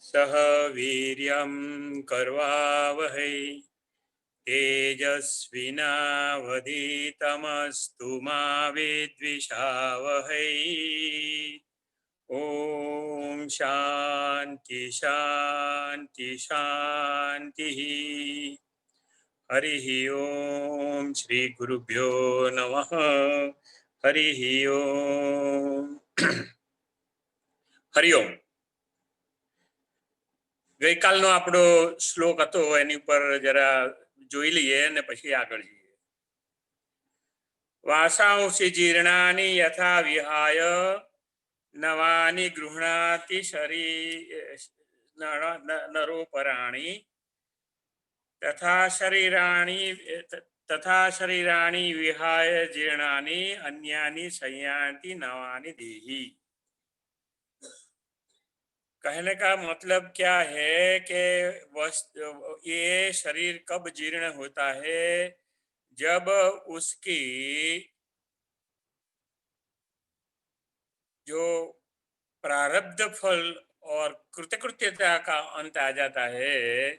सह वीर्यं करवावहै तेजस्विनावधीतमस्तु मा विद्विषावहै। ओम शांति शांति शांति। हरि ओम श्री गुरुभ्यो नमः। हरि ओम। हरि ओम। ગઈકાલનો આપણો શ્લોક હતો એની ઉપર જરા જોઈ લઈએ અને પછી આગળ જઈએ. વાસાંસી જીર્ણાની યથા વિહાય નવાની ગૃહણાતિ નરોપરાણી તથા શરીરાણી વિહાય જીર્ણાની અન્યાની સંયાતિ નવાની દેહી. कहने का मतलब क्या है कि ये शरीर कब जीर्ण होता है? जब उसकी जो प्रारब्ध फल और कृतकृत्यता का अंत आ जाता है,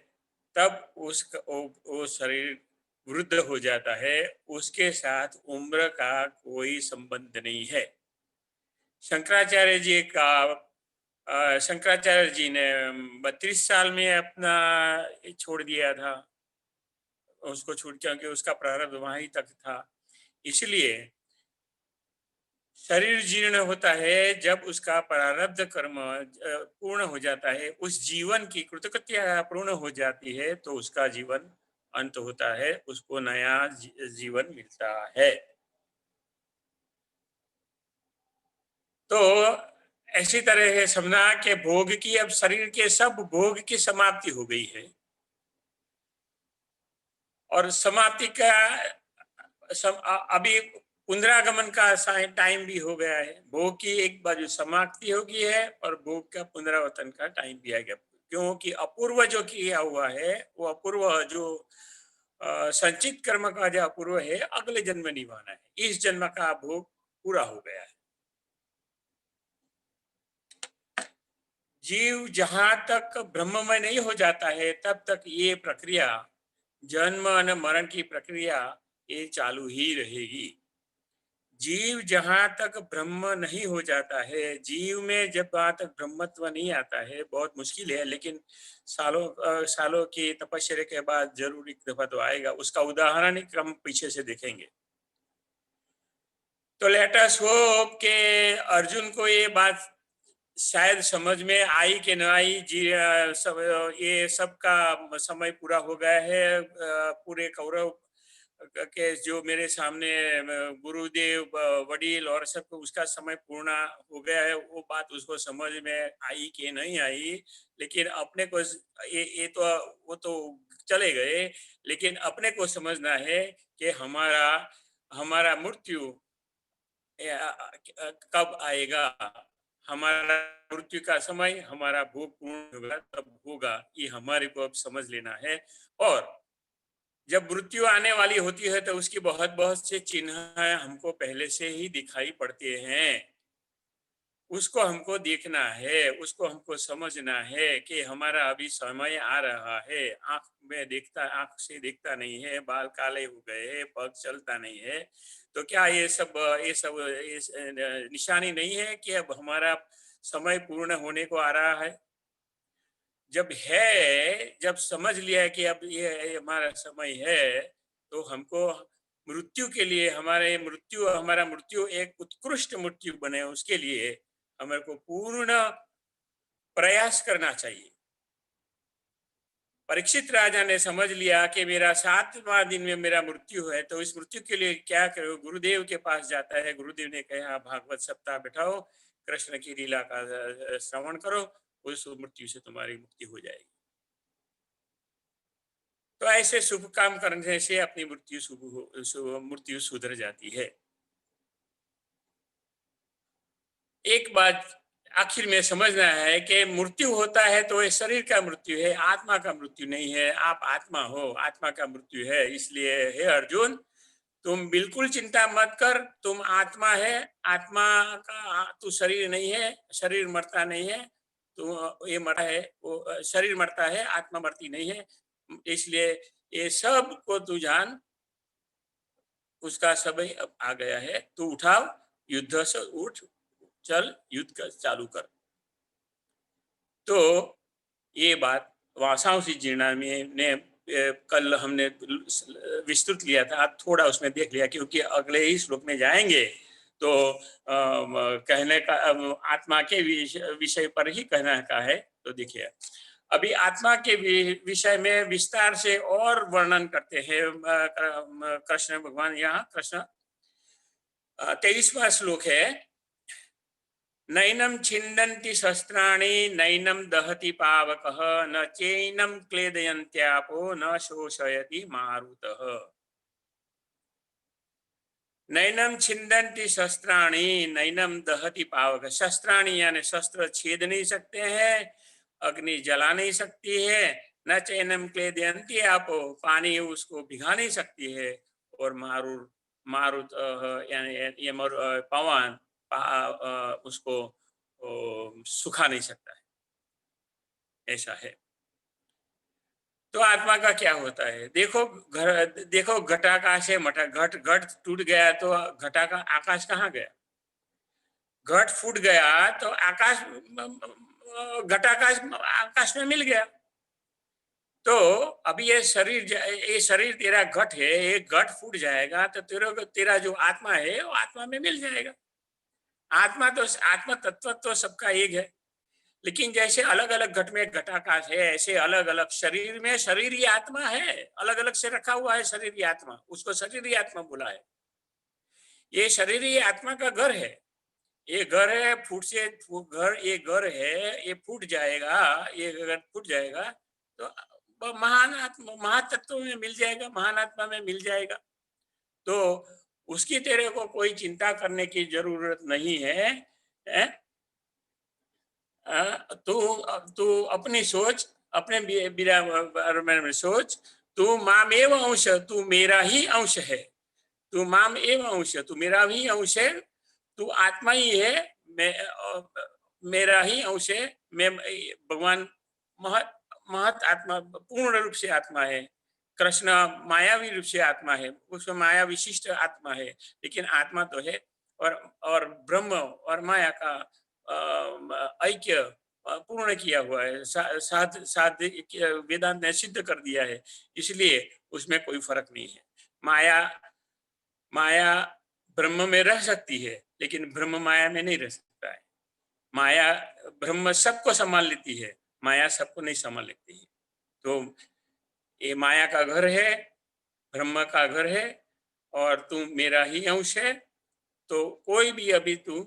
तब वो शरीर वृद्ध हो जाता है. उसके साथ उम्र का कोई संबंध नहीं है. शंकराचार्य जी ने 32 साल में अपना छोड़ दिया था. उसको छूट क्योंकि उसका प्रारब्ध वहीं तक था. इसलिए शरीर जीर्ण होता है जब उसका प्रारब्ध कर्म पूर्ण हो जाता है, उस जीवन की कृतकृत्य पूर्ण हो जाती है, तो उसका जीवन अंत होता है, उसको नया जीवन मिलता है. तो ऐसी तरह है समझना कि भोग की, अब शरीर के सब भोग की समाप्ति हो गई है और समाप्ति का अभी पुनरागमन का टाइम भी हो गया है. भोग की एक बाजू समाप्ति हो गई है और भोग का पुनरावर्तन का टाइम भी आ गया, क्योंकि अपूर्व जो किया हुआ है वो अपूर्व जो संचित कर्म का जो अपूर्व है अगले जन्म निभाना है. इस जन्म का भोग पूरा हो गया है. जीव जहां तक ब्रह्ममय नहीं हो जाता है तब तक ये प्रक्रिया, जन्म और मरण की प्रक्रिया, ये चालू ही रहेगी. जीव जहां तक ब्रह्म नहीं हो जाता है, जीव में जब वहां तक ब्रह्मत्व नहीं आता है, बहुत मुश्किल है, लेकिन सालों की तपस्या के बाद जरूर एक दफा तो आएगा. उसका उदाहरण हम पीछे से देखेंगे. तो लेट अस होप के अर्जुन को ये बात शायद समझ में आई कि न आई. ये सबका समय पूरा हो गया है. पूरे कौरव के जो मेरे सामने गुरुदेव वडील और सब, उसका समय पूर्ण हो गया है. वो बात उसको समझ में आई कि नहीं आई, लेकिन अपने को ये तो वो तो चले गए, लेकिन अपने को समझना है कि हमारा हमारा मृत्यु कब आएगा. हमारा मृत्यु का समय, हमारा भोग पूर्ण होगा तब होगा, ये हमारे को अब समझ लेना है. और जब मृत्यु आने वाली होती है तो उसकी बहुत बहुत से चिन्ह हमको पहले से ही दिखाई पड़ते हैं. उसको हमको देखना है, उसको हमको समझना है कि हमारा अभी समय आ रहा है. आंख से देखता नहीं है, बाल काले हो गए हैं, पग चलता नहीं है. तो क्या ये सब निशानी नहीं है कि अब हमारा समय पूर्ण होने को आ रहा है? जब समझ लिया कि अब ये हमारा समय है, तो हमको मृत्यु के लिए, हमारा मृत्यु एक उत्कृष्ट मृत्यु बने, उसके लिए हमें को पूर्ण प्रयास करना चाहिए. परीक्षित राजा ने समझ लिया कि मेरा 7वां दिन में मेरा मृत्यु है, तो इस मृत्यु के लिए क्या करो? गुरुदेव के पास जाता है. गुरुदेव ने कहा भागवत सप्ताह बैठाओ, कृष्ण की लीला का श्रवण करो, उस मृत्यु से तुम्हारी मुक्ति हो जाएगी. तो ऐसे शुभ काम करने से अपनी मृत्यु सुधर जाती है. एक बात आखिर में समझना है कि मृत्यु होता है तो ये शरीर का मृत्यु है, आत्मा का मृत्यु नहीं है. आप आत्मा हो, आत्मा का मृत्यु है. इसलिए हे अर्जुन, तुम बिल्कुल चिंता मत कर. तुम आत्मा है, आत्मा का तू शरीर नहीं है, शरीर मरता नहीं है. तो ये मरा है, वो शरीर मरता है, आत्मा मरती नहीं है। इसलिए ये सब को तू जान, उसका समय अब आ गया है, तू उठाओ, युद्ध से उठ, चल युद्ध कर, चालू कर। तो ये बात वासांसी जीर्णा में ने कल हमने विस्तृत लिया था, आज थोड़ा उसमें देख लिया, क्योंकि अगले ही श्लोक में जाएंगे तो कहने का आत्मा के विषय पर ही कहना का है। तो देखिए, अभी आत्मा के विषय में विस्तार से और वर्णन करते हैं कृष्ण भगवान। यहाँ कृष्ण 23वां श्लोक है, नैनं छिन्दन्ति शस्त्राणि नैनं दहति पावकः न चैनं क्लेदयन्त्यापो न शोषयति मारुतः। नैनं छिन्दन्ति शस्त्राणि नैनं दहति पावकः। शस्त्राणि यानी शस्त्र छेद नहीं सकते हैं, अग्नि जला नहीं सकती है, न चैनं क्लेदयन्ति आपो, पानी उसको भिगा नहीं सकती है, और मारुत मारुत यानी ये पवन उसको सुखा नहीं सकता है, ऐसा है। तो आत्मा का क्या होता है? देखो, घर देखो, घटाकाश है मठा, घट घट टूट गया तो घटा का आकाश कहाँ गया? घट फूट गया तो आकाश घटाकाश आकाश में मिल गया। तो अभी ये शरीर तेरा घट है, ये घट फूट जाएगा तो तेरा जो आत्मा है वो आत्मा में मिल जाएगा। आत्मा तत्व तो सबका एक है, लेकिन जैसे अलग अलग घट में घटाकाश है, ऐसे अलग अलग शरीर में शरीर ही आत्मा है, अलग अलग से रखा हुआ है शरीर ही आत्मा, उसको शरीर ही आत्मा बोला है। ये शरीर ही आत्मा का घर है। ये घर है, घर, ये घर है, ये फूट जाएगा, ये अगर फूट जाएगा तो महान आत्मा महातत्व में मिल जाएगा, महान आत्मा में मिल जाएगा। तो उसकी तेरे को कोई चिंता करने की जरूरत नहीं है, है? तू तू अपनी सोच, अपने बारे में सोच, तू माम एव अंश, तू मेरा ही अंश है। तू माम एव अंश, तू मेरा ही अंश है, तू आत्मा ही है। मैं मेरा ही अंश है। मैं भगवान महत महत आत्मा, पूर्ण रूप से आत्मा है। कृष्ण मायावी रूप से आत्मा है, उसमें माया विशिष्ट आत्मा है, लेकिन आत्मा तो है। और और ब्रह्म और माया का ऐक्य पूर्ण किया हुआ है, साध साध वेदांत ने सिद्ध कर दिया है, इसलिए उसमें कोई फर्क नहीं है। माया माया ब्रह्म में रह सकती है, लेकिन ब्रह्म माया में नहीं रह सकता है। माया ब्रह्म सबको संभाल लेती है, माया सबको नहीं संभाल लेती है। तो ये माया का घर है, ब्रह्म का घर है, और तू मेरा ही अंश है। तो कोई भी अभी तू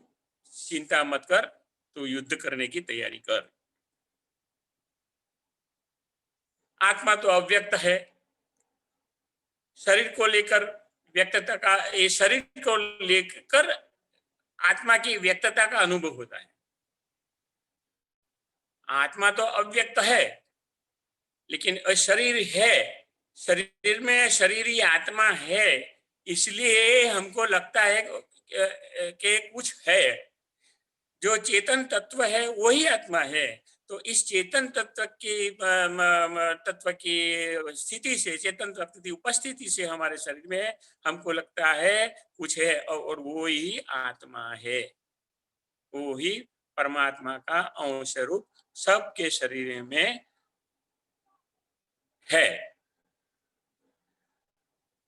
चिंता मत कर, तू युद्ध करने की तैयारी कर। आत्मा तो अव्यक्त है, शरीर को लेकर व्यक्तता का, ये शरीर को लेकर आत्मा की व्यक्तता का अनुभव होता है। आत्मा तो अव्यक्त है, लेकिन शरीर है, शरीर में शरीर ही आत्मा है, इसलिए हमको लगता है कि कुछ है। जो चेतन तत्व है वही आत्मा है। तो इस चेतन तत्व की स्थिति से, चेतन तत्व की उपस्थिति से हमारे शरीर में हमको लगता है कुछ है, और वो ही आत्मा है, वो ही परमात्मा का अंश रूप सबके शरीर में है।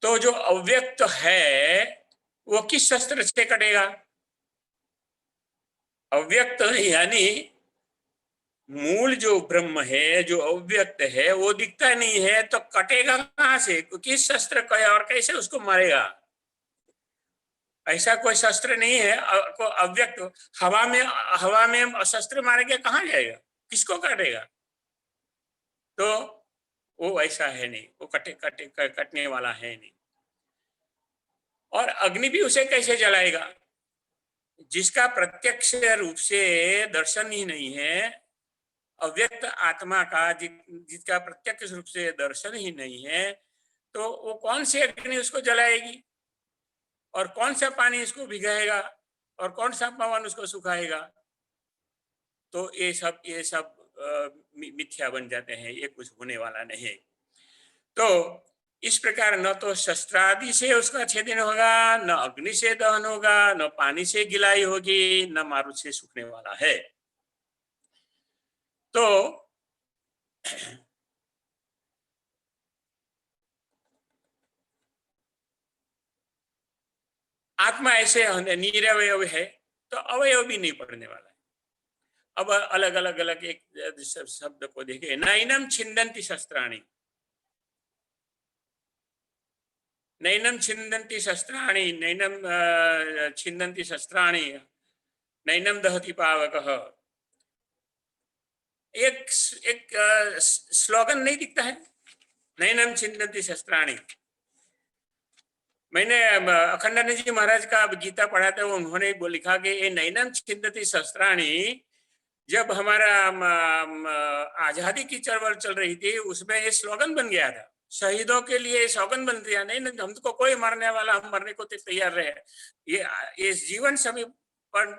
तो जो अव्यक्त है वो किस शस्त्र से कटेगा? अव्यक्त यानी मूल जो ब्रह्म है, जो अव्यक्त है, वो दिखता नहीं है, तो कटेगा कहां से? किस शस्त्र का, और कैसे उसको मारेगा? ऐसा कोई शस्त्र नहीं है। अव्यक्त हवा में शस्त्र मार के कहाँ जाएगा, किसको काटेगा? तो वो ऐसा है नहीं, वो कटने वाला है नहीं। और अग्नि भी उसे कैसे जलाएगा? जिसका प्रत्यक्ष रूप से दर्शन ही नहीं है, अव्यक्त आत्मा का जिसका प्रत्यक्ष रूप से दर्शन ही नहीं है, तो वो कौन सी अग्नि उसको जलाएगी, और कौन सा पानी इसको भिगाएगा, और कौन सा पवन उसको सुखाएगा? तो ये सब मिथ्या बन जाते हैं, ये कुछ होने वाला नहीं। तो इस प्रकार न तो शस्त्रादि से उसका छेदन होगा, न अग्नि से दहन होगा, न पानी से गिलाई होगी, न मारुत से सूखने वाला है। तो आत्मा ऐसे निरवयव है, तो अवयव भी नहीं पड़ने वाला है। अब अलग अलग अलग एक शब्द को देखे, नैनम छिंदंती शस्त्राणी, नैनम छिंदंती शस्त्राणी, नैनम छिंदंती शस्त्राणी, नैनम दहति पावकः। एक एक स्लोगन नहीं दिखता है, नैनम छिंदंती शस्त्राणी। मैंने अखंडानंद जी महाराज का गीता पढ़ा था, उन्होंने लिखा कि ये नैनम छिंदती शस्त्राणी, जब हमारा आजादी की चळवळ चल रही थी, उसमें ये स्लोगन बन गया था। शहीदों के लिए स्लोगन बन दिया, नहीं नहीं हमको कोई मारने वाला, हम मरने को तैयार रहे, ये जीवन समर्पण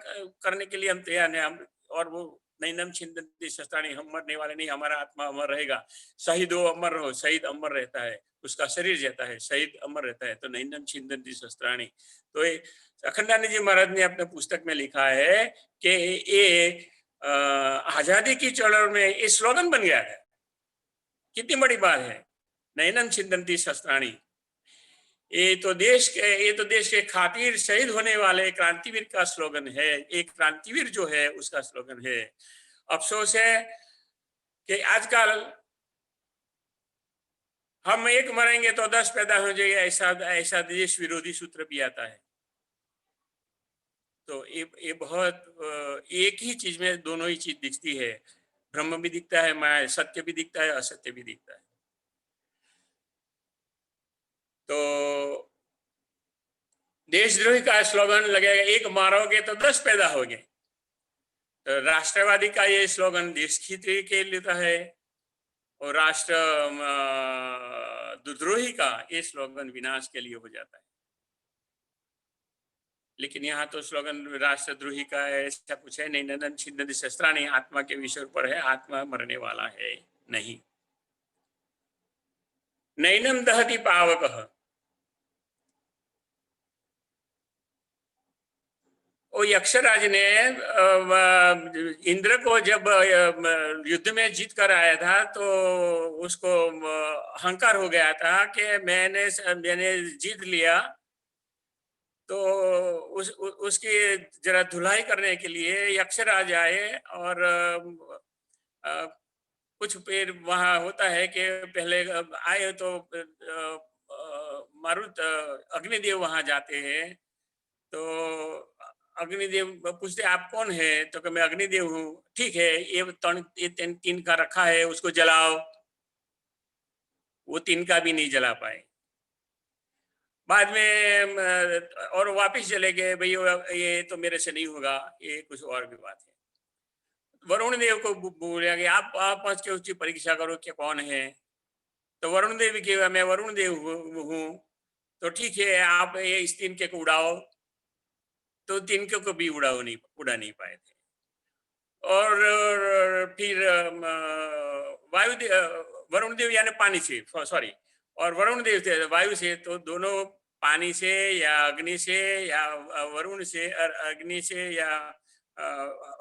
करने के लिए हम तैयार हैं। हम और वो नैनम छिंदती शस्त्राणी, हम मरने वाले नहीं, हमारा आत्मा अमर रहेगा। शहीद हो अमर हो, शहीद अमर रहता है, उसका शरीर जाता है, शहीद अमर रहता है। तो नैनम छिंदती शस्त्राणी, तो ये अखंडानंद जी महाराज ने अपने पुस्तक में लिखा है कि ये आजादी की चळवळ में ये स्लोगन बन गया है। कितनी बड़ी बात है, नैनम छिंदंती शस्त्राणी। ये तो देश के खातिर शहीद होने वाले क्रांतिवीर का स्लोगन है, एक क्रांतिवीर जो है उसका स्लोगन है। अफसोस है कि आजकल हम एक मरेंगे तो 10 पैदा हो जाएगा, ऐसा ऐसा देश विरोधी सूत्र भी आता है। तो ये बहुत एक ही चीज में दोनों ही चीज दिखती है, ब्रह्म भी दिखता है, माया सत्य भी दिखता है, असत्य भी दिखता है। तो देशद्रोही का स्लोगन लगेगा, एक मारोगे तो 10 पैदा होंगे। तो राष्ट्रवादी का ये स्लोगन देश हित के लिए है, और राष्ट्रद्रोही का ये स्लोगन विनाश के लिए हो जाता है। लेकिन यहाँ तो स्लोगन राष्ट्रद्रोही का ऐसा कुछ है नहीं, नैनम छिंदन्ति शस्त्राणि, आत्मा के विषय पर है, आत्मा मरने वाला है नहीं। नैनम दहति पावकः, वो यक्षराज ने इंद्र को जब युद्ध में जीत कर आया था, तो उसको अहंकार हो गया था कि मैंने जीत लिया। तो उसकी जरा धुलाई करने के लिए यक्षराज आए, और कुछ पेड़ वहां होता है कि पहले आए तो मारुत अग्निदेव वहां जाते हैं। तो अग्निदेव पूछते आप कौन है, तो कि मैं अग्निदेव हूँ। ठीक है, ये तीन का रखा है, उसको जलाओ। वो तीन का भी नहीं जला पाए। बाद में और वापिस चले गए, भाई ये तो मेरे से नहीं होगा, ये कुछ और भी बात है। वरुण देव को बोला कि आप आज के उसकी परीक्षा करो कि कौन है। तो वरुण देव की, मैं वरुण देव हूँ। तो ठीक है, आप ये इस तिनके को उड़ाओ। तो तिनके को भी उड़ा नहीं पाए थे। और फिर वरुण देव यानी पानी से, सॉरी, और वरुण देव थे वायु से। तो दोनों पानी से या अग्नि से या वरुण से, अग्नि से या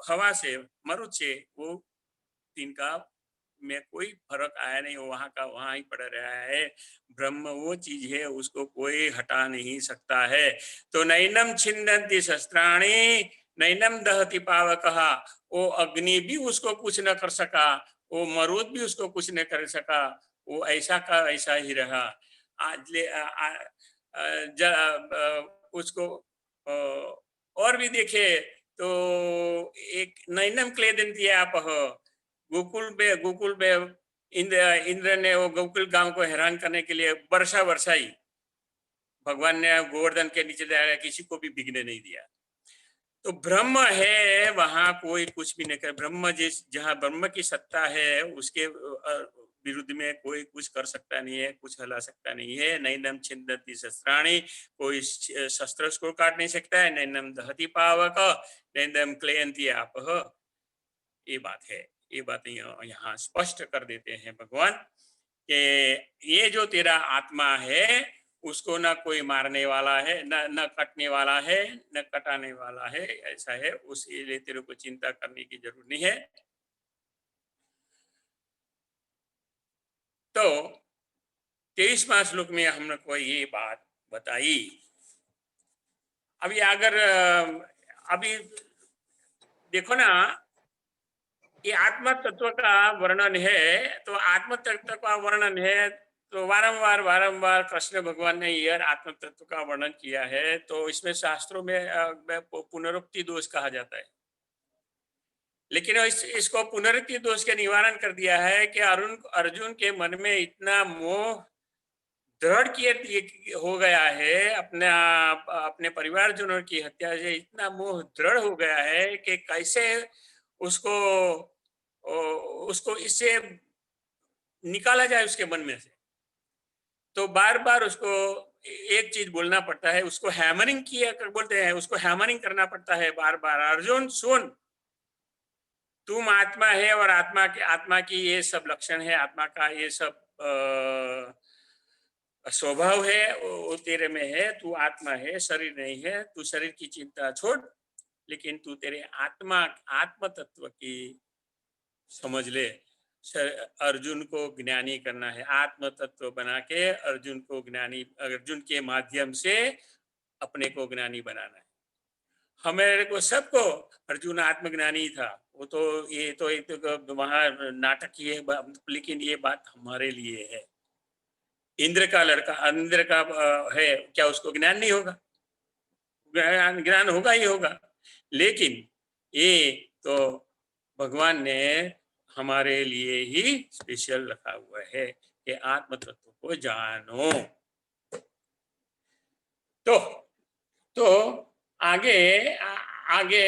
हवा से, मरुत से, वो तीन का में कोई फर्क आया नहीं, वो वहां का वहां ही पड़ा रहा है। ब्रह्म वो चीज है, उसको कोई हटा नहीं सकता है। तो नैनम छिंदन्ति शस्त्राणि, नैनम दहति पावकः, वो अग्नि भी उसको कुछ न कर सका, वो मरुद भी उसको कुछ न कर सका, वो ऐसा का ऐसा ही रहा। आज ले उसको और भी देखे तो एक नैनम क्लेदन्ति आपः, गोकुल में इंद्र ने वो गोकुल गांव को हैरान करने के लिए वर्षा बरसाई। भगवान ने गोवर्धन के नीचे जाया, किसी को भी भीगने नहीं दिया। तो ब्रह्म है, वहां कोई कुछ भी नहीं कर। ब्रह्म जहाँ ब्रह्म की सत्ता है, उसके विरुद्ध में कोई कुछ कर सकता नहीं है, कुछ हिला सकता नहीं है। नैनम छिंदन्ति शस्त्राणि, कोई शस्त्र उसको काट नहीं सकता है। नैनम दहति पावक, नैनम क्लेयन्ति आपः। ये बात है। ये बात यहाँ स्पष्ट कर देते हैं भगवान कि ये जो तेरा आत्मा है उसको ना कोई मारने वाला है, न कटने वाला है, न कटाने वाला है, ऐसा है। उसके लिए तेरे को चिंता करने की जरूरत नहीं है। तो 23वां श्लोक में हमने को ये बात बताई। अभी अगर अभी देखो ना, ये आत्म तत्व का वर्णन है, तो आत्म तत्व का वर्णन है तो वारंवार वारंवार कृष्ण भगवान ने ये आत्म तत्व का वर्णन किया है, तो इसमें शास्त्रों में पुनरुक्ति दोष कहा जाता है। लेकिन इसको पुनरुक्ति दोष के निवारण कर दिया है कि अर्जुन के मन में इतना मोह दृढ़ किए हो गया है, अपने परिवारजनों की हत्या से इतना मोह दृढ़ हो गया है कि कैसे उसको उसको इससे निकाला जाए उसके मन में से। तो बार बार उसको एक चीज बोलना पड़ता है, उसको हैमरिंग किया कर बोलते हैं, उसको हैमरिंग करना पड़ता है बार बार, अर्जुन सुन, तुम आत्मा है और आत्मा की ये सब लक्षण है, आत्मा का ये सब स्वभाव है, वो तेरे में है, तू आत्मा है, शरीर नहीं है, तू शरीर की चिंता छोड़, लेकिन तू तेरे आत्म तत्व की समझ ले। अर्जुन को ज्ञानी करना है, आत्म तत्व बना के अर्जुन को ज्ञानी, अर्जुन के माध्यम से अपने को ज्ञानी बनाना है। हमारे को सबको अर्जुन आत्मज्ञानी था, वो तो ये तो एक तो वहां नाटक ही है, लेकिन ये बात हमारे लिए है। इंद्र का लड़का, इंद्र का है, क्या उसको ज्ञान नहीं होगा? ज्ञान ज्ञान होगा ही होगा। लेकिन ये तो भगवान ने हमारे लिए ही स्पेशल रखा हुआ है कि आत्म तत्व को जानो। तो तो आगे आगे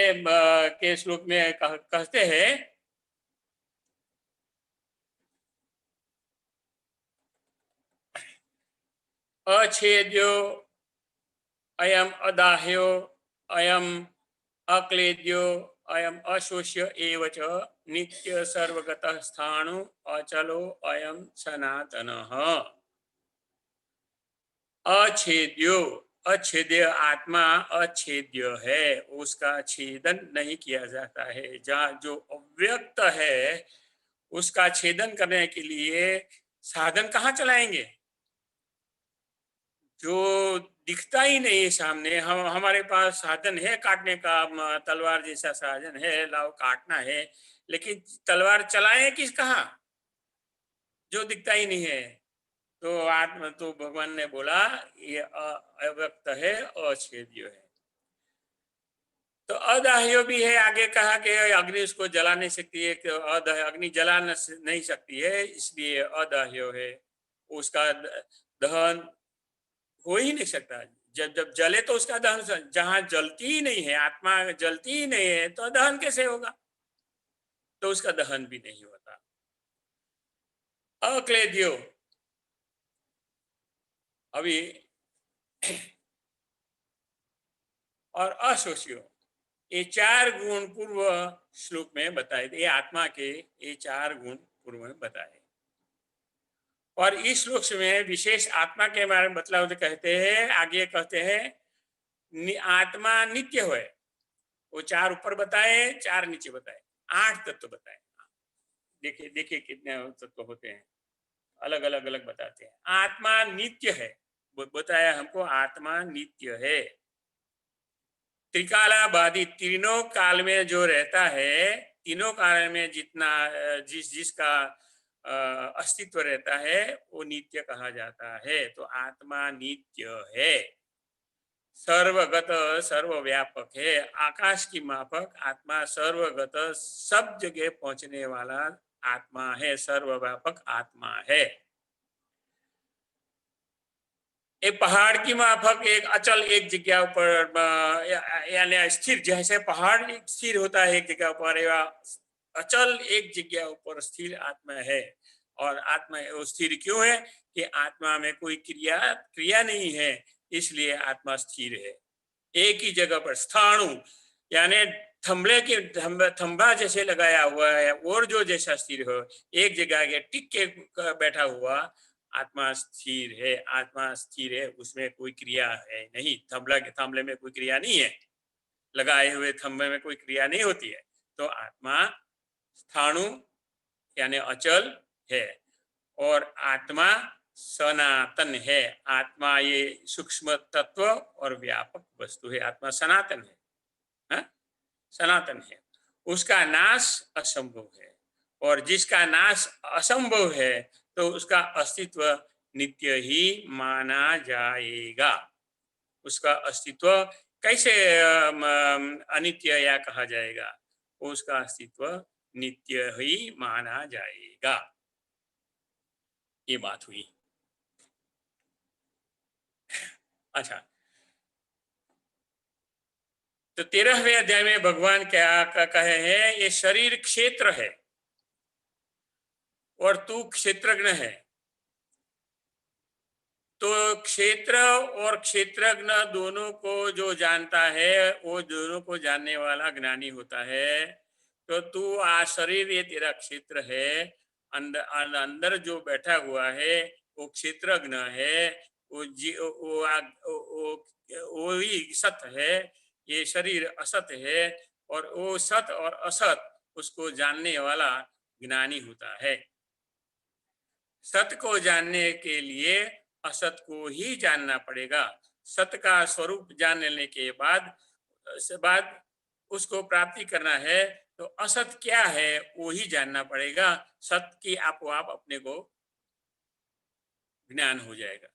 के श्लोक में कहते हैं, अछेद्यो अयम अदाह्यो अयम अक्लेद्यो अयम अशोष्य एव च नित्य सर्वगतः स्थाणु अचलो अयम सनातनः। अछेद्यो, अछेद्य आत्मा अछेद्य है, उसका छेदन नहीं किया जाता है। जहाँ जो अव्यक्त है उसका छेदन करने के लिए साधन कहाँ चलाएंगे? जो दिखता ही नहीं है सामने, हम हमारे पास साधन है काटने का, तलवार जैसा साधन है, लाओ काटना है, लेकिन तलवार चलाएं किस कहाँ? जो दिखता ही नहीं है। तो आत्मा तो भगवान ने बोला ये अव्यक्त है, अछेद्य है। तो अदाह्य भी है, आगे कहा कि अग्नि उसको जला नहीं सकती है, अग्नि जला नहीं सकती है, इसलिए अदाह्य है। उसका दहन हो ही नहीं सकता। जब जब जले तो उसका दहन, जहां जलती ही नहीं है, आत्मा जलती ही नहीं है, तो दहन कैसे होगा? तो उसका दहन भी नहीं होता। अक्लेद्यो, अभी और अशोष्यो, ये चार गुण पूर्व श्लोक में बताए थे। ये आत्मा के ये चार गुण पूर्व में बताए, और इस श्लोक में विशेष आत्मा के बारे में मतलब कहते हैं, आगे कहते हैं आत्मा नित्य है। वो चार ऊपर बताए, चार नीचे बताए, 8 तत्व बताए। देखिए देखिए कितने तत्व होते हैं, अलग अलग अलग बताते हैं। आत्मा नित्य है, बताया हमको आत्मा नित्य है। त्रिकाला बाधित, तीनों काल में जो रहता है, तीनों काल में जितना जिसका अस्तित्व रहता है वो नित्य कहा जाता है। तो आत्मा नित्य है, सर्वगत सर्वव्यापक है, आकाश की माफक आत्मा, सर्वगत सब जगह पहुंचने वाला आत्मा है, सर्वव्यापक आत्मा है। एक पहाड़ की माफक एक अचल एक जगह पर, यानी स्थिर, जैसे पहाड़ स्थिर होता है एक जगह पर, या अचल एक जगह पर स्थिर आत्मा है। और आत्मा वो स्थिर क्यों है? कि आत्मा में कोई क्रिया क्रिया नहीं है, इसलिए आत्मा स्थिर है। एक ही जगह पर स्थाणु, यानी थंबा जैसे लगाया हुआ है और जो जैसा स्थिर हो, एक जगह के टिक के बैठा हुआ आत्मा स्थिर है। आत्मा स्थिर है, उसमें कोई क्रिया है नहीं। थांबले में कोई क्रिया नहीं है, लगाए हुए थंबे में कोई क्रिया नहीं होती है। तो आत्मा स्थाणु यानी अचल है और आत्मा सनातन है। आत्मा ये सूक्ष्म तत्व और व्यापक वस्तु है। आत्मा सनातन है, हाँ? सनातन है। उसका नाश असंभव है और जिसका नाश असंभव है तो उसका अस्तित्व नित्य ही माना जाएगा। उसका अस्तित्व कैसे अनित्य या कहा जाएगा? उसका अस्तित्व नित्य ही माना जाएगा। ये बात हुई। अच्छा, तो 13वें अध्याय में भगवान क्या कहे हैं? ये शरीर क्षेत्र है और तू क्षेत्रज्ञ है। तो क्षेत्र और क्षेत्रज्ञ दोनों को जो जानता है वो दोनों को जानने वाला ज्ञानी होता है। तो तू शरीर ये तेरा क्षेत्र है। अंदर अंदर जो बैठा हुआ है वो क्षेत्रज्ञ है। वो वो ही सत है। ये शरीर असत है और वो सत और असत उसको जानने वाला ज्ञानी होता है। सत को जानने के लिए असत को ही जानना पड़ेगा। सत का स्वरूप जान लेने के बाद उसको प्राप्ति करना है तो असत क्या है वो ही जानना पड़ेगा। सत की आपो आप अपने को ज्ञान हो जाएगा।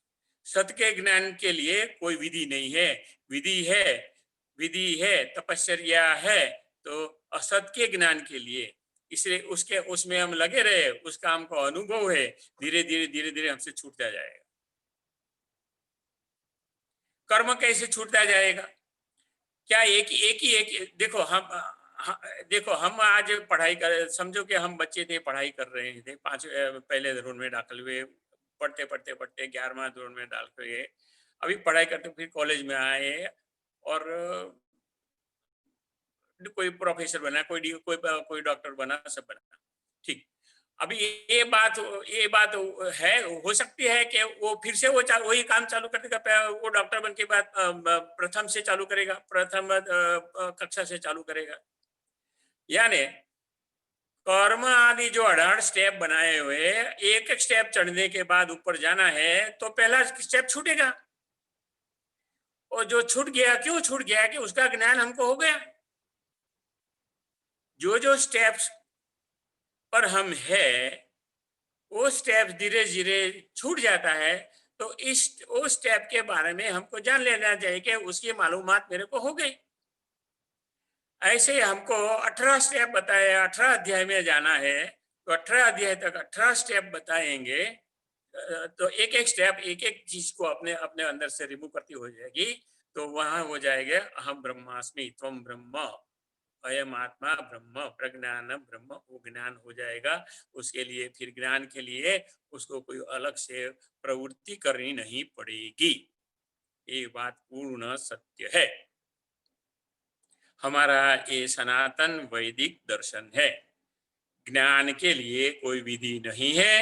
सत के ज्ञान के लिए कोई विधि नहीं है। विधि है, विधि है, तपश्चर्या है तो असत के ज्ञान के लिए। इसलिए उसके उसमें हम लगे रहे, उसका हमको अनुभव है। धीरे धीरे हमसे छूटता जाएगा। कर्म कैसे छूटता जाएगा? क्या एक देखो देखो हम आज पढ़ाई कर, समझो कि हम बच्चे थे, पढ़ाई कर रहे थे, पहले धोरण में दाखिल हुए, पढ़ते पढ़ते पढ़ते 11वां धोरण में दाखिल हुए, अभी पढ़ाई करते फिर कॉलेज में आए और कोई प्रोफेसर बना, कोई डॉक्टर बना, सब बना, ठीक। अभी ये बात है, हो सकती है कि वो फिर से वही काम चालू कर देगा। वो डॉक्टर बन के बाद प्रथम से चालू करेगा, प्रथम कक्षा से चालू करेगा। यानी कर्म आदि जो 18 स्टेप बनाए हुए, एक एक स्टेप चढ़ने के बाद ऊपर जाना है तो पहला स्टेप छूटेगा। और जो छूट गया, क्यों छूट गया? कि उसका ज्ञान हमको हो गया। जो स्टेप्स पर हम है वो स्टेप धीरे धीरे छूट जाता है। तो इस उस स्टेप के बारे में हमको जान लेना चाहिए कि उसकी मालूमात मेरे को हो गई। ऐसे ही हमको 18 स्टेप बताए, 18 अध्याय में जाना है तो 18 अध्याय तक 18 स्टेप बताएंगे। तो एक एक स्टेप, एक एक चीज को अपने अपने अंदर से रिमूव करती हो जाएगी। तो वहां हो जाएगा अहम ब्रह्मास्मि त्वम ब्रह्म, अयम आत्मा ब्रह्म, प्रज्ञान ब्रह्म, वो ज्ञान हो जाएगा। उसके लिए फिर ज्ञान के लिए उसको कोई अलग से प्रवृत्ति करनी नहीं पड़ेगी। ये बात पूर्ण सत्य है। हमारा ये सनातन वैदिक दर्शन है। ज्ञान के लिए कोई विधि नहीं है।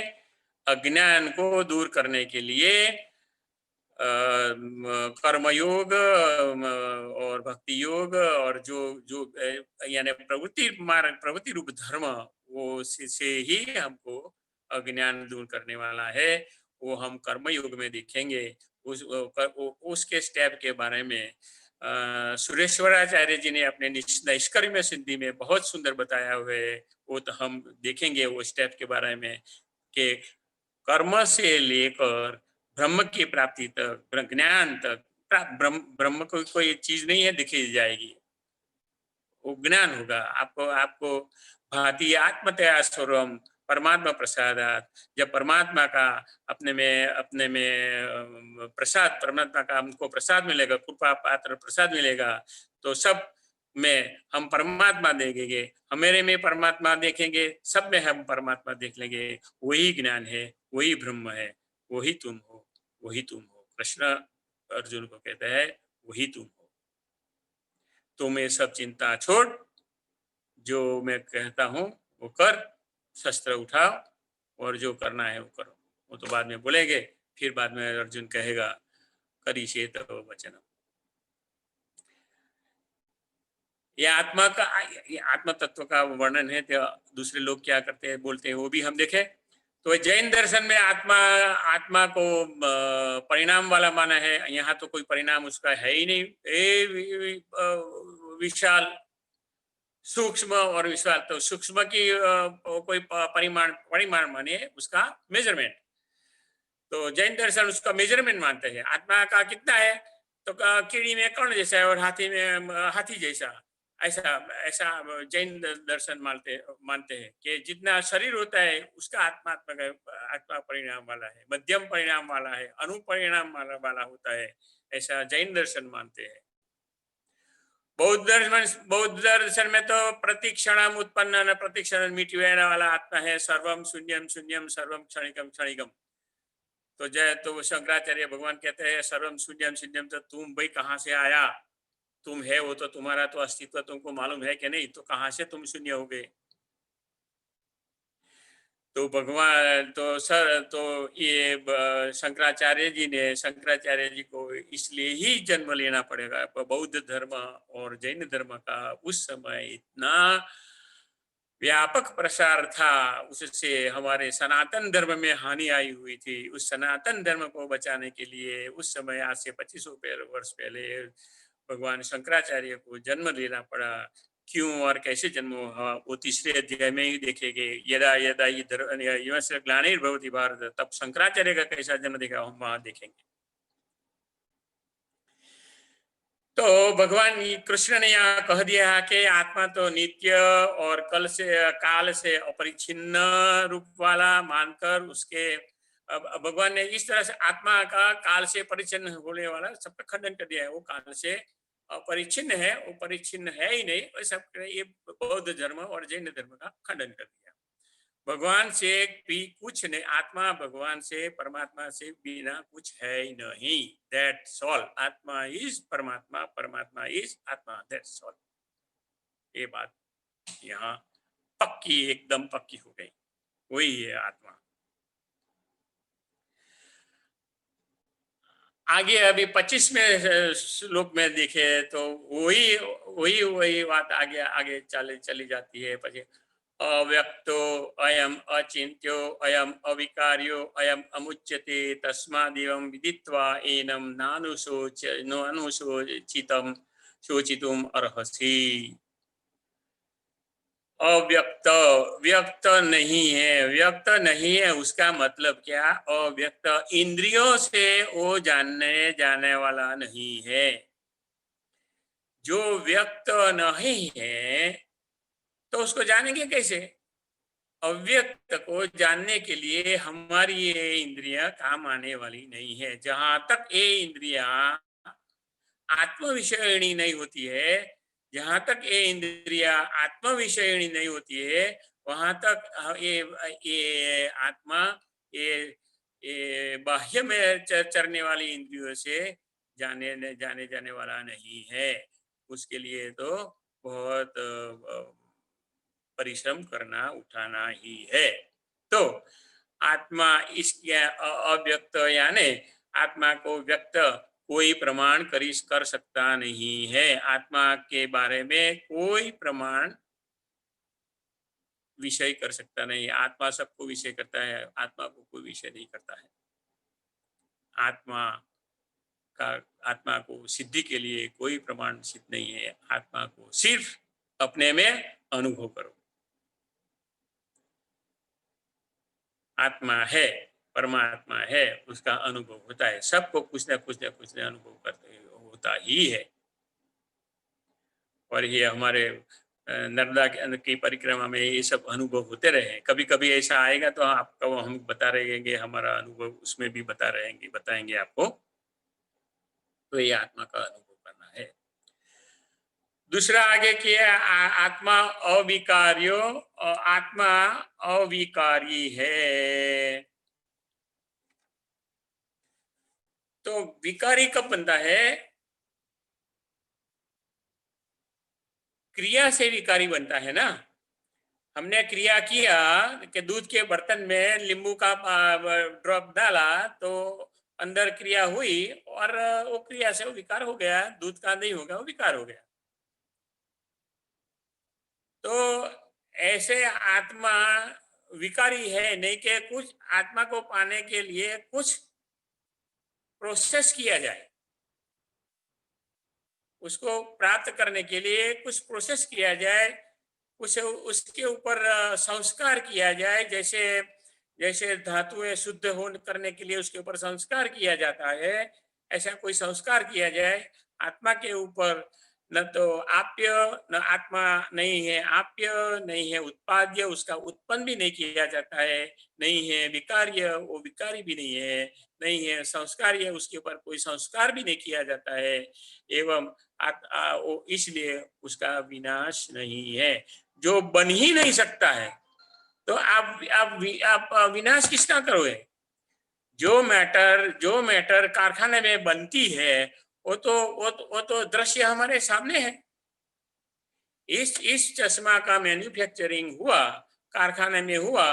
अज्ञान को दूर करने के लिए कर्मयोग और भक्ति योग और जो जो यानी प्रवृत्ति रूप धर्म, वो से ही हमको अज्ञान दूर करने वाला है। वो हम कर्म योग में देखेंगे। उसके स्टेप के बारे में सुरेश्वराचार्य जी ने अपने नैष्कर्म्य सिद्धि में बहुत सुंदर बताया हुआ है। वो तो हम देखेंगे वो स्टेप के बारे में कि कर्म से लेकर ब्रह्म की प्राप्ति तक, ज्ञान तक, ब्रह्म ब्रह्म कोई चीज नहीं है दिखी जाएगी। वो ज्ञान होगा। आपको आपको भांति आत्मतया स्वरम परमात्मा प्रसादात। जब परमात्मा का अपने में प्रसाद, परमात्मा का हमको प्रसाद मिलेगा, कृपा पात्र प्रसाद मिलेगा, तो सब में हम परमात्मा देखेंगे। हम मेरे में परमात्मा देखेंगे, सब में हम परमात्मा देख लेंगे। वही ज्ञान है, वही ब्रह्म है, वही तुम हो, वही तुम हो। कृष्ण अर्जुन को कहता है वही तुम हो। तुम ये सब चिंता छोड़, जो मैं कहता हूँ वो कर, शस्त्र उठाओ और जो करना है वो करो। वो तो बाद में बोलेंगे, फिर बाद में अर्जुन कहेगा करिष्ये तव वचनम। ये आत्मा का, ये आत्म तत्व का वर्णन है। तो दूसरे लोग क्या करते हैं, बोलते हैं, वो भी हम देखें। तो जैन दर्शन में आत्मा आत्मा को परिणाम वाला माना है। यहाँ तो कोई परिणाम उसका है ही नहीं। विशाल, सूक्ष्म और विशाल। तो सूक्ष्म की कोई परिमाण, परिमाण माने उसका मेजरमेंट। तो जैन दर्शन उसका मेजरमेंट मानते हैं। आत्मा का कितना है, तो कीड़ी में कर्ण जैसा है और हाथी में हाथी जैसा। ऐसा ऐसा जैन दर्शन मानते मानते हैं कि जितना शरीर होता है उसका आत्मा आत्मा परिणाम वाला है, मध्यम परिणाम वाला है, अनुपरिणाम वाला होता है। ऐसा जैन दर्शन मानते हैं। बौद्ध दर्शन में तो प्रतिक्षणम उत्पन्न न प्रतिक्षण मिटने वाला आत्मा है। सर्वम शून्यम शून्यम सर्वम क्षणिकम क्षणिकम। तो जय, तो शंकराचार्य भगवान कहते हैं सर्वम शून्यम शून्यम। तो तुम भाई कहाँ से आया, तुम है वो तो तुम्हारा तो अस्तित्व तुमको मालूम है कि नहीं, तो कहाँ से तुम शून्य हो गए। तो भगवान तो सर, तो ये शंकराचार्य जी ने, शंकराचार्य जी को इसलिए ही जन्म लेना पड़ेगा। बौद्ध धर्म और जैन धर्म का उस समय इतना व्यापक प्रसार था, उससे हमारे सनातन धर्म में हानि आई हुई थी। उस सनातन धर्म को बचाने के लिए उस समय, आज से 2500 वर्ष पहले, भगवान शंकराचार्य को जन्म लेना पड़ा। क्यों और कैसे जन्म हुआ, वो तीसरे अध्याय में ही देखेंगे। यदा यदा ही ग्लानिर्भवति भारत, तब शंकराचार्य का कैसा जन्म देखा हम वहां देखेंगे। तो भगवान कृष्ण ने यहाँ कह दिया कि आत्मा तो नित्य और कल से काल से अपरिच्छिन्न रूप वाला मानकर उसके, अब भगवान ने इस तरह से आत्मा का काल से परिच्छिन्न होने वाला सबका खंडन कर दिया है। वो काल से अपरिच्छिन्न है, वो परिच्छिन्न है ही नहीं। वो सब ये बौद्ध धर्म और जैन धर्म का खंडन कर दिया। भगवान से भी कुछ नहीं, आत्मा भगवान से, परमात्मा से बिना कुछ है ही नहीं। That's all. आत्मा इज परमात्मा, परमात्मा इज आत्मा, दैट्स ऑल। ये बात यहाँ पक्की, एकदम पक्की हो गई। वही है आत्मा। आगे अभी 25वें श्लोक में देखे तो वही वही वही बात आगे आगे चली जाती है। अव्यक्तो अयम अचिन्त्यो अयम अविकार्यो अयम अमुच्यते तस्मादेवं विदित्वा एनं नानुशोचितं शोचितुम अर्हसि। अव्यक्त, व्यक्त नहीं है, व्यक्त नहीं है उसका मतलब क्या, अव्यक्त इंद्रियों से वो जानने जाने वाला नहीं है। जो व्यक्त नहीं है तो उसको जानेंगे कैसे। अव्यक्त को जानने के लिए हमारी ये इंद्रियां काम आने वाली नहीं है। जहां तक ये इंद्रियां आत्म विषयणी नहीं होती है, जहां तक ये इंद्रिया आत्म विषयणी नहीं होती है, वहां तक ये आत्मा, ये बाह्य में चरने वाली इंद्रियों से जाने जाने जाने वाला नहीं है। उसके लिए तो बहुत परिश्रम करना, उठाना ही है। तो आत्मा इसके अव्यक्त, यानी आत्मा को व्यक्त कोई प्रमाण कर सकता नहीं है। आत्मा के बारे में कोई प्रमाण विषय कर सकता नहीं। आत्मा सबको विषय करता है, आत्मा को कोई विषय नहीं करता है। आत्मा का, आत्मा को सिद्धि के लिए कोई प्रमाण सिद्ध नहीं है। आत्मा को सिर्फ अपने में अनुभव करो। आत्मा है, परमात्मा है, उसका अनुभव होता है। सबको कुछ ना कुछ ना कुछ ना अनुभव करते होता ही है। और ये हमारे नर्मदा की परिक्रमा में ये सब अनुभव होते रहे। कभी कभी ऐसा आएगा तो आपको हम बता रहेंगे, हमारा अनुभव उसमें भी बताएंगे आपको। तो ये आत्मा का अनुभव करना है। दूसरा आगे किया, आत्मा अविकार्यो, आत्मा अविकारी है। तो विकारी कब बनता है, क्रिया से विकारी बनता है ना। हमने क्रिया किया कि दूध के बर्तन में नींबू का ड्रॉप डाला तो अंदर क्रिया हुई और वो क्रिया से वो विकार हो गया, दूध का नहीं हो गया, वो विकार हो गया। तो ऐसे आत्मा विकारी है नहीं कि कुछ आत्मा को पाने के लिए कुछ प्रोसेस किया जाए, उसको प्राप्त करने के लिए कुछ प्रोसेस किया जाए, कुछ उसके ऊपर संस्कार किया जाए। जैसे जैसे धातुएं शुद्ध हो करने के लिए उसके ऊपर संस्कार किया जाता है, ऐसा कोई संस्कार किया जाए आत्मा के ऊपर। न तो आप्य, न आत्मा नहीं है आप्य, नहीं है उत्पाद्य, उसका उत्पन्न भी नहीं किया जाता है, नहीं है विकार्य, वो विकारी भी नहीं है, नहीं है संस्कार्य, उसके ऊपर कोई संस्कार भी नहीं किया जाता है। एवं वो इसलिए उसका विनाश नहीं है, जो बन ही नहीं सकता है। तो आप विनाश किसका करोगे? जो मैटर कारखाने में बनती है, वो तो दृश्य हमारे सामने है। इस चश्मा का मैन्युफैक्चरिंग हुआ, कारखाने में हुआ,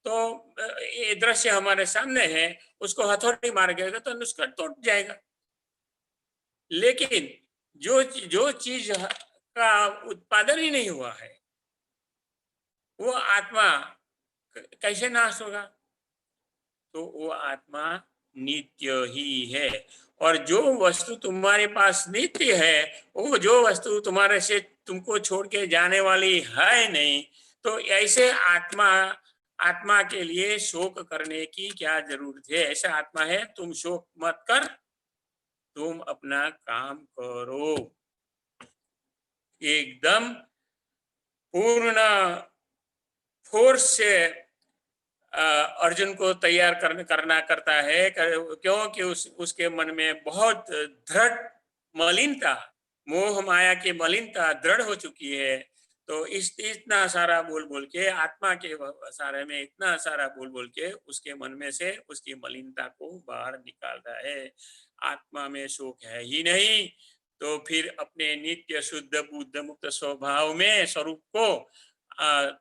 तो ये दृश्य हमारे सामने है। उसको हथौड़ी मार गएगा तो उसका टूट जाएगा। लेकिन जो चीज का उत्पादन ही नहीं हुआ है, वो आत्मा कैसे नाश होगा? तो वो आत्मा नित्य ही है। और जो वस्तु तुम्हारे पास नित्य है, वो जो वस्तु तुम्हारे से तुमको छोड़ के जाने वाली है नहीं, तो ऐसे आत्मा आत्मा के लिए शोक करने की क्या जरूरत है? ऐसा आत्मा है, तुम शोक मत कर, तुम अपना काम करो। एकदम पूर्ण फोर्स से अर्जुन को तैयार करना करता है, क्योंकि उसके मन में बहुत दृढ़ मलिनता, मोह माया की मलिनता दृढ़ हो चुकी है। तो इस इतना सारा बोल बोल के, आत्मा के सारे में इतना सारा बोल बोल के उसके मन में से उसकी मलिनता को बाहर निकाल रहा है। आत्मा में शोक है ही नहीं, तो फिर अपने नित्य शुद्ध बुद्ध मुक्त स्वभाव में स्वरूप को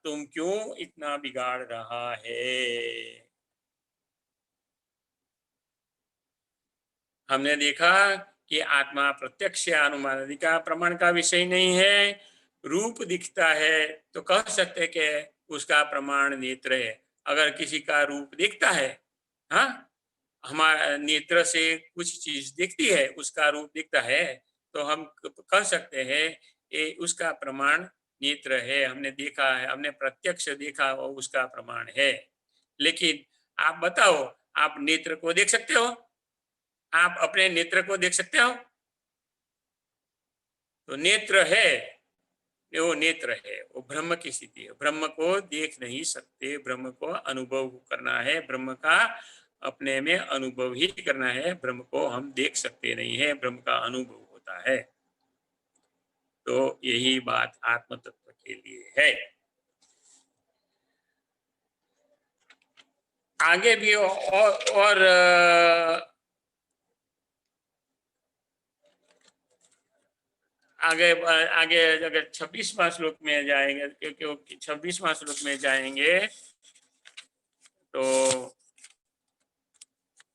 तुम क्यों इतना बिगाड़ रहा है? हमने देखा कि आत्मा प्रत्यक्ष या अनुमानादि का प्रमाण का विषय नहीं है। रूप दिखता है तो कह सकते हैं कि उसका प्रमाण नेत्र है। अगर किसी का रूप दिखता है, हाँ, हमारा नेत्र से कुछ चीज दिखती है, उसका रूप दिखता है, तो हम कह सकते हैं ये उसका प्रमाण नेत्र है। हमने देखा है, हमने प्रत्यक्ष देखा, वो उसका प्रमाण है। लेकिन आप बताओ, आप नेत्र को देख सकते हो? आप अपने नेत्र को देख सकते हो? तो नेत्र है, वो नेत्र है, वो ब्रह्म की स्थिति है। ब्रह्म को देख नहीं सकते, ब्रह्म को अनुभव करना है, ब्रह्म का अपने में अनुभव ही करना है। ब्रह्म को हम देख सकते नहीं है, ब्रह्म का अनुभव होता है। तो यही बात आत्म तत्व के लिए है। आगे भी और आगे आगे अगर 26वां श्लोक में जाएंगे, क्योंकि 26वां श्लोक में जाएंगे तो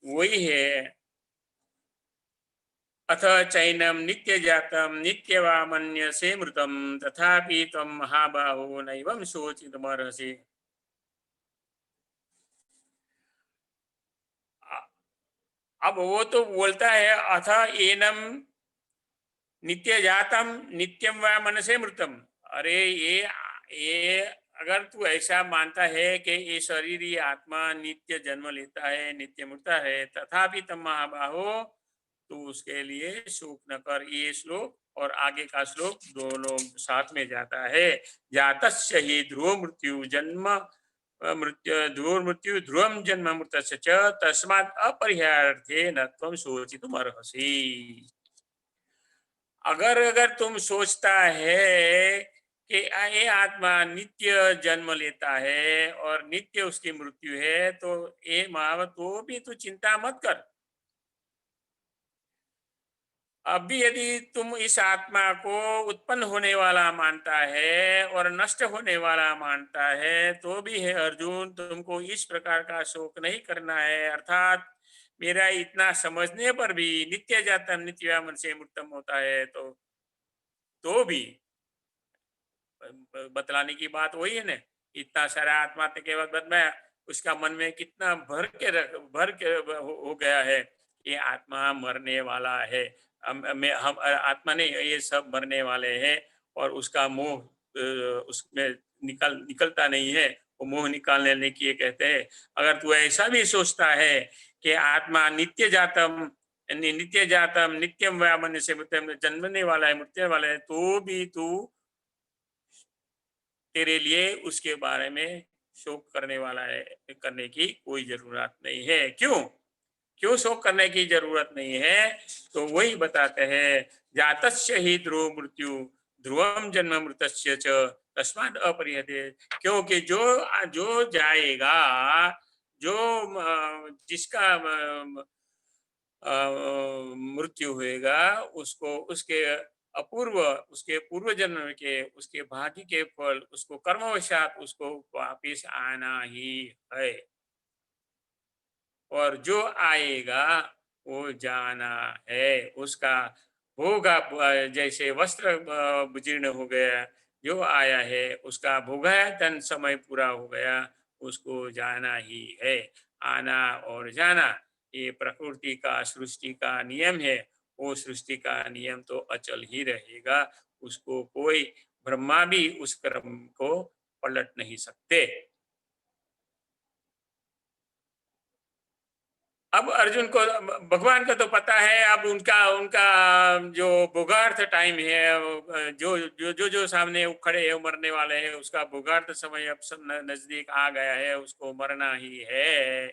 वही है। अथ चैनम नित्य जातम नित्यवामन्यसे मृतम तथापि त्वं महाबाहो नैवं शोचितुमर्हसि। अब वो तो बोलता है अथ एनम नित्य जातम नित्यम व मनसे मृतम। अरे ये अगर तू ऐसा मानता है कि ये शरीर, ये आत्मा नित्य जन्म लेता है, नित्य मरता है, तथापि तम महाबाहो, तो उसके लिए शोक न कर। ये श्लोक और आगे का श्लोक दोनों साथ में जाता है। जातस्य ही ध्रुव मृत्यु जन्म मृत्यु ध्रुव मृत्यु ध्रुवम जन्म मृतस्य च तस्मात् अपरिहार्थे न त्वं शोचितुम अर्हसि। अगर अगर तुम सोचता है कि ये आत्मा नित्य जन्म लेता है और नित्य उसकी मृत्यु है, तो ये महाव तो भी तू चिंता मत कर। अब भी यदि तुम इस आत्मा को उत्पन्न होने वाला मानता है और नष्ट होने वाला मानता है, तो भी है अर्जुन, तुमको इस प्रकार का शोक नहीं करना है। अर्थात मेरा इतना समझने पर भी नित्य जातम नित्य से मुक्तम होता है, तो भी बतलाने की बात वही है ना। इतना सारा आत्मा के बाद में उसका मन में कितना भर के हो गया है, ये आत्मा मरने वाला है। हम आत्मा नहीं, ये सब मरने वाले हैं। और उसका मोह उसमें निकलता नहीं है। वो मोह निकालने के लिए कहते हैं, अगर तू ऐसा भी सोचता है कि आत्मा नित्य जातम नित्यम व्यामन से जन्मने वाला है, मृत्यु वाला है, तो भी तू, तेरे लिए उसके बारे में शोक करने वाला है, करने की कोई जरूरत नहीं है। क्यों? क्यों शोक करने की जरूरत नहीं है? तो वही बताते हैं, जातस्य ही ध्रुव मृत्यु, ध्रुवम जन्म मृतस्य च, तस्मात् अपरिहते। क्योंकि जो जो जाएगा, जो जिसका मृत्यु होएगा, उसको उसके पूर्व जन्म के उसके भाग्य के फल, उसको कर्मवशात उसको वापिस आना ही है। और जो आएगा वो जाना है। उसका होगा जैसे वस्त्र जीर्ण हो गया, जो आया है उसका भोगायतन समय पूरा हो गया, उसको जाना ही है। आना और जाना, ये प्रकृति का सृष्टि का नियम है। वो सृष्टि का नियम तो अचल ही रहेगा। उसको कोई ब्रह्मा भी उस क्रम को पलट नहीं सकते। अब अर्जुन को भगवान का तो पता है। अब उनका उनका जो भोगार्थ टाइम है, जो सामने वो खड़े हैं, वो मरने वाले हैं, उसका भोगार्थ समय अब सब नजदीक आ गया है, उसको मरना ही है।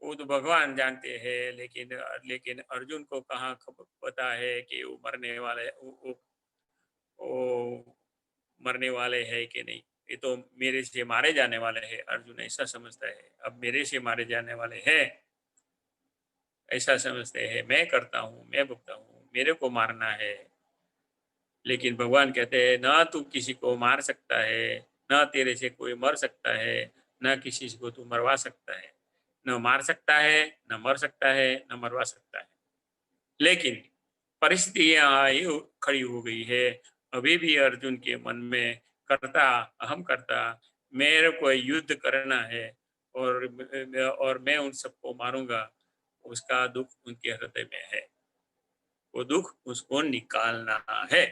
वो तो भगवान जानते हैं, लेकिन लेकिन अर्जुन को कहाँ पता है कि वो मरने वाले, वो मरने वाले हैं कि नहीं। ये तो मेरे से मारे जाने वाले हैं, अर्जुन ऐसा समझता है। अब मेरे से मारे जाने वाले हैं, ऐसा समझते हैं। मैं करता हूँ, मैं भुगता हूँ, मेरे को मारना है। लेकिन भगवान कहते हैं, ना तू किसी को मार सकता है, ना तेरे से कोई मर सकता है, ना किसी को तू मरवा सकता है। न मार सकता है, न मर सकता है, न मरवा सकता है। लेकिन परिस्थिति यहाँ खड़ी हो गई है। अभी भी अर्जुन के मन में कर्ता, अहम कर्ता, मेरे को युद्ध करना है, और मैं उन सबको मारूंगा। उसका दुख उनके हृदय में है। वो दुख उसको निकालना है।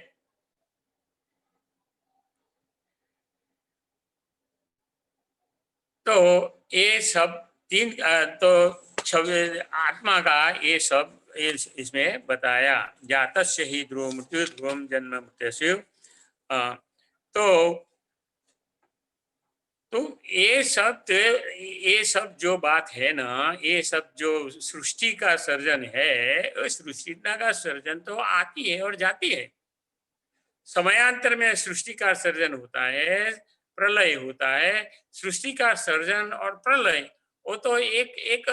तो ये सब तो आत्मा का ये सब इसमें बताया। जातस्य ही ध्रुव मृत्यु, ध्रुवम जन्म मृत्यु। तो तो ये सब जो बात है ना, ये सब जो सृष्टि का सर्जन है, उस सृष्टि का सर्जन तो आती है और जाती है। समयांतर में सृष्टि का सर्जन होता है, प्रलय होता है। सृष्टि का सर्जन और प्रलय, वो तो एक एक